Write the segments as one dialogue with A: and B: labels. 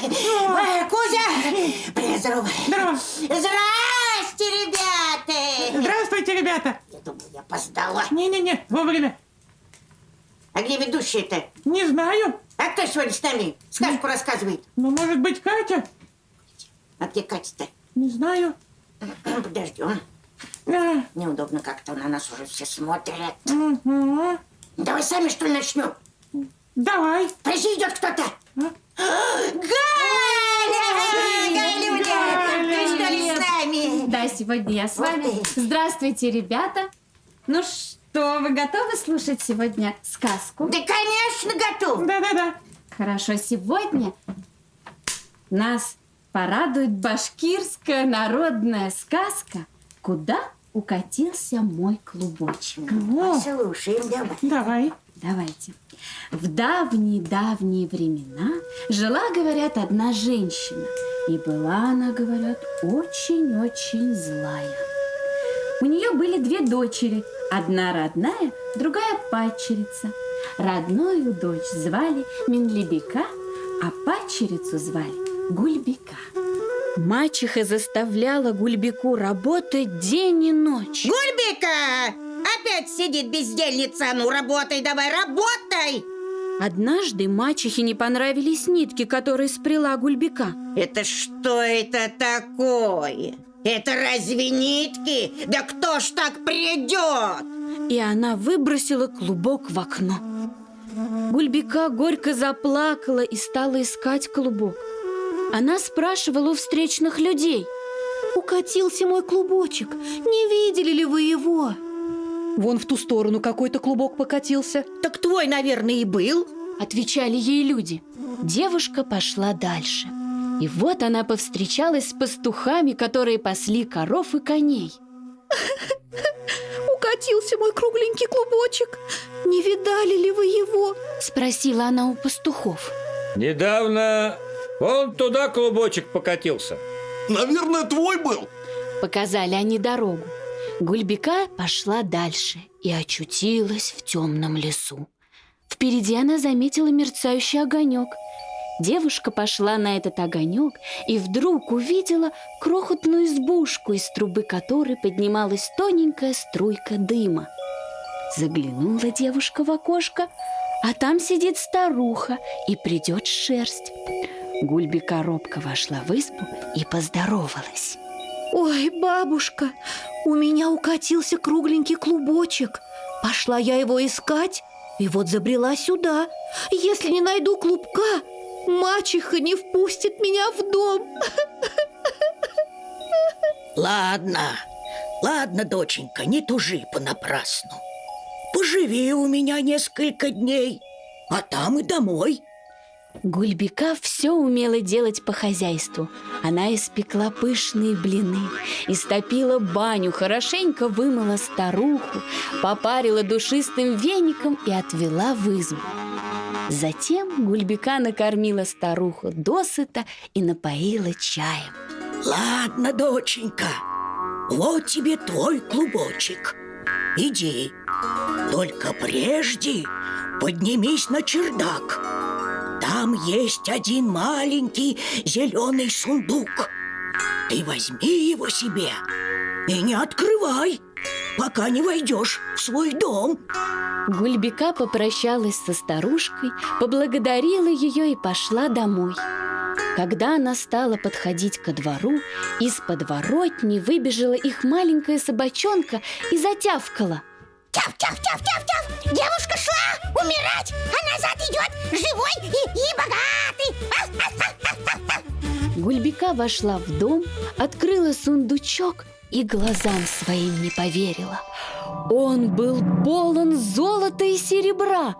A: Кузя! Привет, здорово.
B: Здорово.
A: Здрасте, ребята!
B: Здравствуйте, ребята.
A: Я думаю, я опоздала.
B: Не-не-не, вовремя.
A: А где ведущая-то?
B: Не знаю.
A: А кто сегодня с нами сказку рассказывает?
B: Ну, может быть, Катя?
A: А где Катя-то?
B: Не знаю.
A: Подождем.
B: А,
A: Неудобно как-то, на нас уже все смотрят.
B: угу.
A: Давай сами, что ли, начнем?
B: Давай.
A: Подожди, идет кто-то. Галя! Галюня! Ты что ли с нами?
C: Да, сегодня я с
A: Вот
C: вами.
A: ты.
C: Здравствуйте, ребята. Ну что, вы готовы слушать сегодня сказку?
A: Да, конечно, готов.
B: Да-да-да.
C: Хорошо, сегодня нас порадует башкирская народная сказка «Куда укатился мой клубочек».
B: О,
A: Слушаем, давай.
B: давай.
C: Давайте. В давние-давние времена жила, говорят, одна женщина. И была она, говорят, очень-очень злая. У нее были две дочери. Одна родная, другая падчерица. Родную дочь звали Минлебека, а падчерицу звали Гульбека. Мачеха заставляла Гульбеку работать день и ночь.
A: Гульбика! Опять сидит бездельница. Ну, работай давай, работай!
C: Однажды мачехе не понравились нитки, которые сплела Гульбека.
A: Это что это такое? Это разве нитки? Да кто ж так придет?
C: И она выбросила клубок в окно. Гульбека горько заплакала и стала искать клубок. Она спрашивала у встречных людей: «Укатился мой клубочек, не видели ли вы его?»
D: Вон в ту сторону какой-то клубок покатился.
A: Так твой, наверное, и был.
C: Отвечали ей люди. Девушка пошла дальше. И вот она повстречалась с пастухами, которые пасли коров и коней.
D: Укатился мой кругленький клубочек. Не видали ли вы его?
C: Спросила она у пастухов.
E: Недавно вон туда клубочек покатился.
F: Наверное, твой был.
C: Показали они дорогу. Гульбека пошла дальше и очутилась в темном лесу. Впереди она заметила мерцающий огонек. Девушка пошла на этот огонек и вдруг увидела крохотную избушку, из трубы которой поднималась тоненькая струйка дыма. Заглянула девушка в окошко, а там сидит старуха и придет шерсть. Гульбека робко вошла в избу и поздоровалась.
D: Ой, бабушка, у меня укатился кругленький клубочек. Пошла я его искать, и вот забрела сюда. Если не найду клубка, мачеха не впустит меня в дом.
G: Ладно, доченька, не тужи понапрасну. Поживи у меня несколько дней, а там и домой.
C: Гульбека все умела делать по хозяйству. Она испекла пышные блины, истопила баню, хорошенько вымыла старуху, попарила душистым веником и отвела в избу. Затем Гульбека накормила старуху досыта и напоила чаем.
G: Ладно, доченька, вот тебе твой клубочек. Иди, только прежде поднимись на чердак. Там есть один маленький зеленый сундук. Ты возьми его себе и не открывай, пока не войдешь в свой дом.
C: Гульбека попрощалась со старушкой, поблагодарила ее и пошла домой. Когда она стала подходить ко двору, из подворотни выбежала их маленькая собачонка и затявкала.
A: Тяв-тяв-тяв-тяв-тяв! Девушка шла умирать, а назад идет живой и богатый!
C: Гульбека вошла в дом, открыла сундучок и глазам своим не поверила. Он был полон золота и серебра.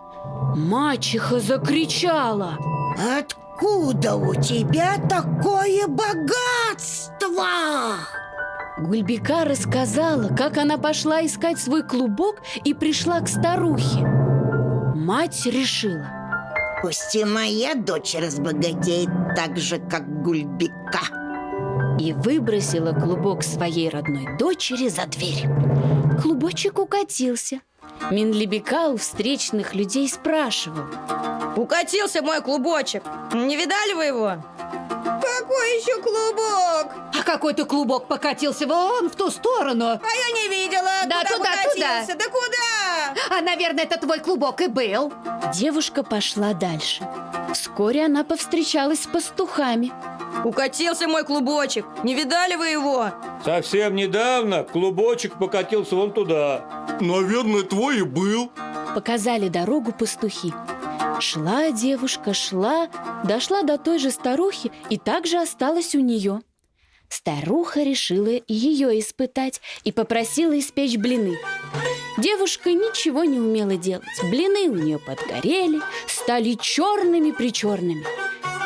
C: Мачеха закричала:
G: Откуда у тебя такое богатство?
C: Гульбека рассказала, как она пошла искать свой клубок и пришла к старухе. Мать решила:
A: Пусть и моя дочь разбогатеет так же, как Гульбека.
C: и выбросила клубок своей родной дочери за дверь. Клубочек укатился. Минлебека у встречных людей спрашивал:
H: Укатился мой клубочек. Не видали вы его?
A: Какой еще клубок?
D: А какой-то клубок покатился вон в ту сторону.
A: А я не видела.
D: Да,
A: куда
D: туда,
A: покатился?
D: туда.
A: Да куда?
D: А, наверное, это твой клубок и был.
C: Девушка пошла дальше. Вскоре она повстречалась с пастухами.
H: Укатился мой клубочек. Не видали вы его?
E: Совсем недавно клубочек покатился вон туда.
F: Наверное, твой и был.
C: Показали дорогу пастухи. Шла девушка, шла, дошла до той же старухи и также осталась у нее. Старуха решила ее испытать и попросила испечь блины. Девушка ничего не умела делать. Блины у нее подгорели, стали черными-причерными.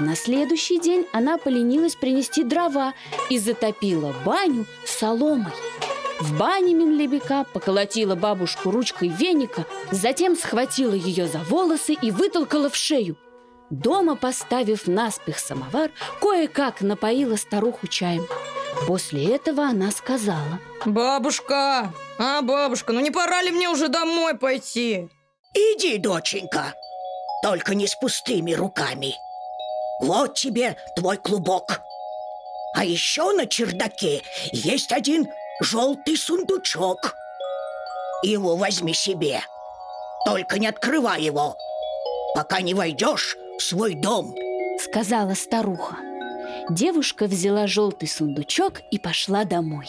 C: На следующий день она поленилась принести дрова и затопила баню соломой. В бане Минлебека поколотила бабушку ручкой веника, затем схватила ее за волосы и вытолкала в шею. Дома, поставив наспех самовар, кое-как напоила старуху чаем. После этого она сказала:
H: Бабушка, бабушка, ну не пора ли мне уже домой пойти?
G: Иди, доченька, только не с пустыми руками. Вот тебе твой клубок. А еще на чердаке есть один желтый сундучок. Его возьми себе. Только не открывай его, пока не войдешь в свой дом.
C: сказала старуха. Девушка взяла желтый сундучок и пошла домой.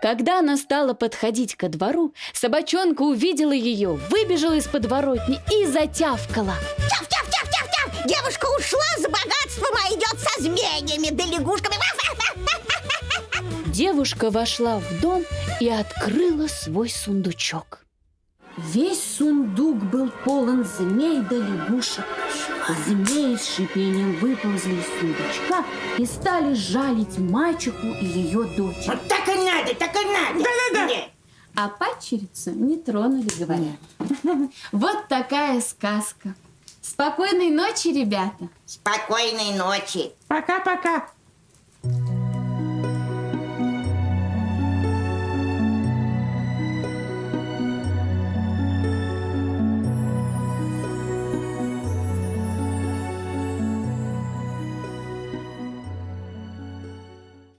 C: Когда она стала подходить ко двору, собачонка увидела ее, выбежала из подворотни и затявкала.
A: Тяв-тяв-тяв-тяв-тяв! Девушка ушла за богатством, а идет со змеями да лягушками.
C: Девушка вошла в дом и открыла свой сундучок. Весь сундук был полон змей да лягушек. Змеи с шипением выползли из сундучка и стали жалить мачеху и ее дочь.
A: Вот так и надо, так и надо.
B: Да-да-да.
C: А падчерицу не тронули, говорят. Вот такая сказка. Спокойной ночи, ребята.
A: Спокойной ночи.
B: Пока-пока.